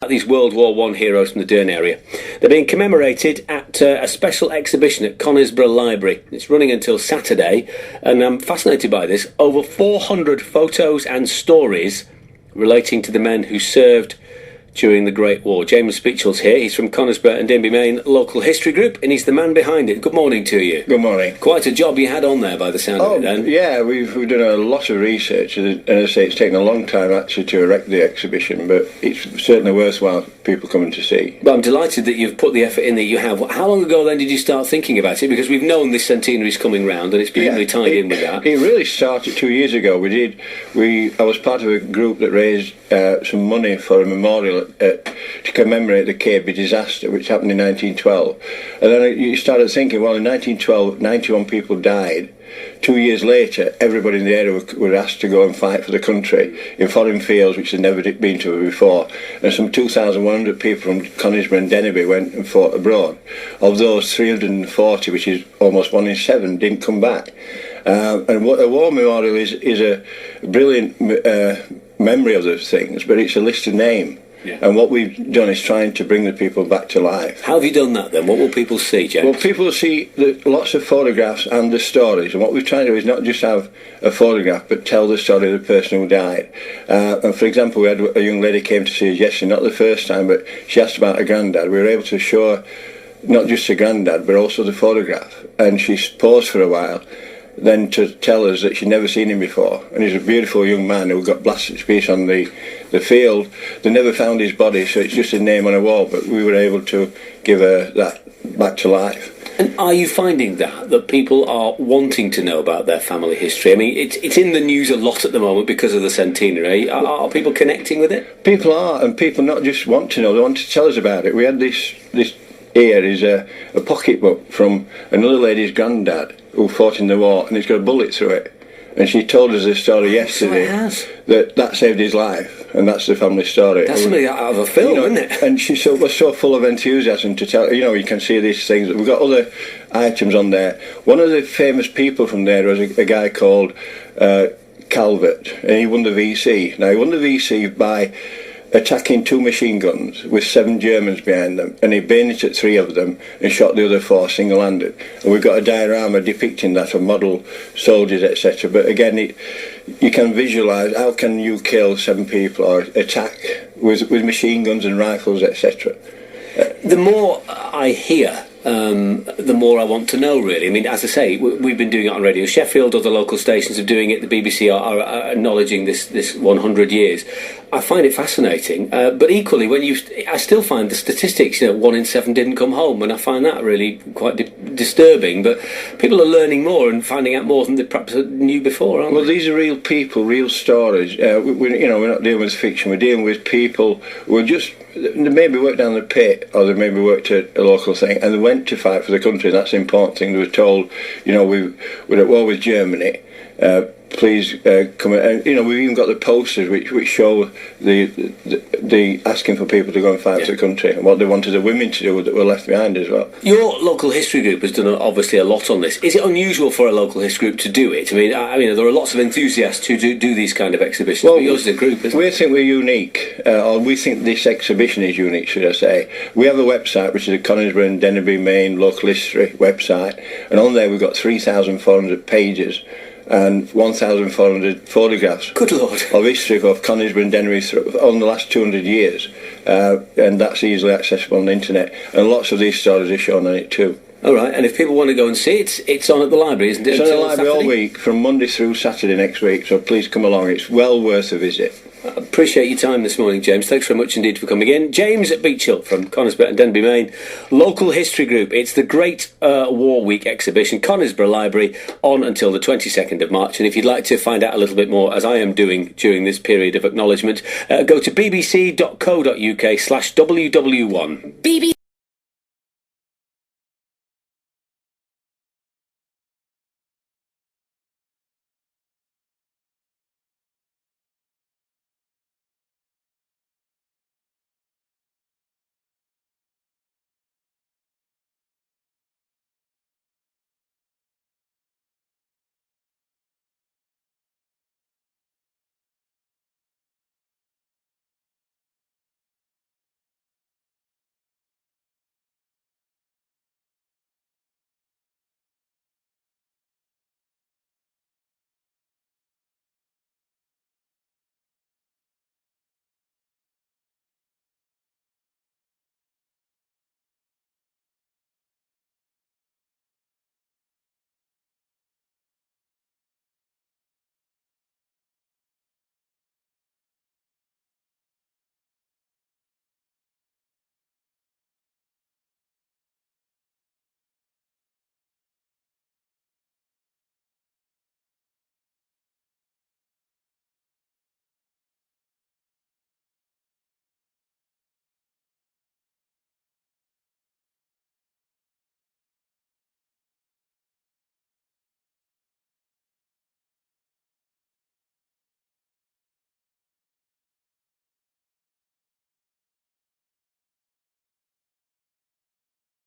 These World War One heroes from the Dearne area. They're being commemorated at a special exhibition at Conisbrough Library. It's running until Saturday, and I'm fascinated by this. Over 400 photos and stories relating to the men who served during the Great War. James Beechel's here. He's from Conisbrough and Denby Main Local History Group, and he's the man behind it. Good morning to you. Good morning. Quite a job you had on there by the sound of it then. Yeah, we've done a lot of research, and as I say, it's taken a long time actually to erect the exhibition, but it's certainly worthwhile people coming to see. Well, I'm delighted that you've put the effort in that you have. How long ago then did you start thinking about it? Because we've known this centenary is coming round, and it's presumably tied in with that. It really started 2 years ago. I was part of a group that raised some money for a memorial to commemorate the KB disaster, which happened in 1912. And then you started thinking, well, in 1912, 91 people died. 2 years later, everybody in the area were asked to go and fight for the country in foreign fields, which they'd never been to before. And some 2,100 people from Conisbrough and Denby went and fought abroad. Of those, 340, which is almost 1 in 7, didn't come back. And what a war memorial is a brilliant memory of those things, but it's a listed name. Yeah. And what we've done is trying to bring the people back to life. How have you done that then? What will people see, James? Well, people will see lots of photographs and the stories, and what we're trying to do is not just have a photograph but tell the story of the person who died. And for example, we had a young lady came to see us yesterday, not the first time, but she asked about her granddad. We were able to show her not just her granddad but also the photograph, and she paused for a while then to tell us that she'd never seen him before. And he's a beautiful young man who got blasted to pieces on the field. They never found his body, so it's just a name on a wall, but we were able to give her that back to life. And are you finding that people are wanting to know about their family history? I mean, it's in the news a lot at the moment because of the centenary. Are people connecting with it? People are, and people not just want to know, they want to tell us about it. We had this here is a pocketbook from another lady's granddad who fought in the war, and it's got a bullet through it. And she told us this story yesterday, that saved his life, and that's the family story. That's something out of a film, isn't it? And she was so full of enthusiasm to tell. You can see these things. We've got other items on there. One of the famous people from there was a guy called Calvert, and he won the VC. Now, he won the VC by attacking 2 machine guns with 7 Germans behind them, and he bayoneted 3 of them and shot the other 4 single-handed. And we've got a diorama depicting that of model soldiers, etc. But again, you can visualise how can you kill 7 people or attack with machine guns and rifles, etc. The more I hear, the more I want to know, really. I mean, as I say, we've been doing it on Radio Sheffield, other local stations are doing it, the BBC are acknowledging this 100 years. I find it fascinating, but equally, I still find the statistics, 1 in 7 didn't come home, and I find that really quite disturbing, but people are learning more and finding out more than they perhaps knew before, aren't they? Well, these are real people, real stories. We're not dealing with fiction, we're dealing with people who are just, they maybe worked down the pit, or they maybe worked at a local thing, and they went to fight for the country. That's the important thing. They were told, we're at war with Germany, please come. And we've even got the posters which show the asking for people to go and fight for the country, and what they wanted the women to do that were left behind as well. Your local history group has done obviously a lot on this. Is it unusual for a local history group to do it? I mean, there are lots of enthusiasts who do these kind of exhibitions. But yours is a group, isn't it? We think we're unique, or we think this exhibition is unique, should I say. We have a website which is the Conisbrough and Denby Main Local History website, and on there we've got 3,400 pages and 1,400 photographs. Good Lord. Of history of Conisbrough and Denby on the last 200 years, and that's easily accessible on the internet, and lots of these stories are shown on it too. All right, and if people want to go and see it, it's on at the library, isn't it? It's on the library all week, from Monday through Saturday next week, so please come along, it's well worth a visit. I appreciate your time this morning, James. Thanks very much indeed for coming in. James Beechel from Conisbrough and Denby Main Local History Group. It's the Great War Week exhibition, Conisbrough Library, on until the 22nd of March. And if you'd like to find out a little bit more, as I am doing during this period of acknowledgement, go to bbc.co.uk/WW1.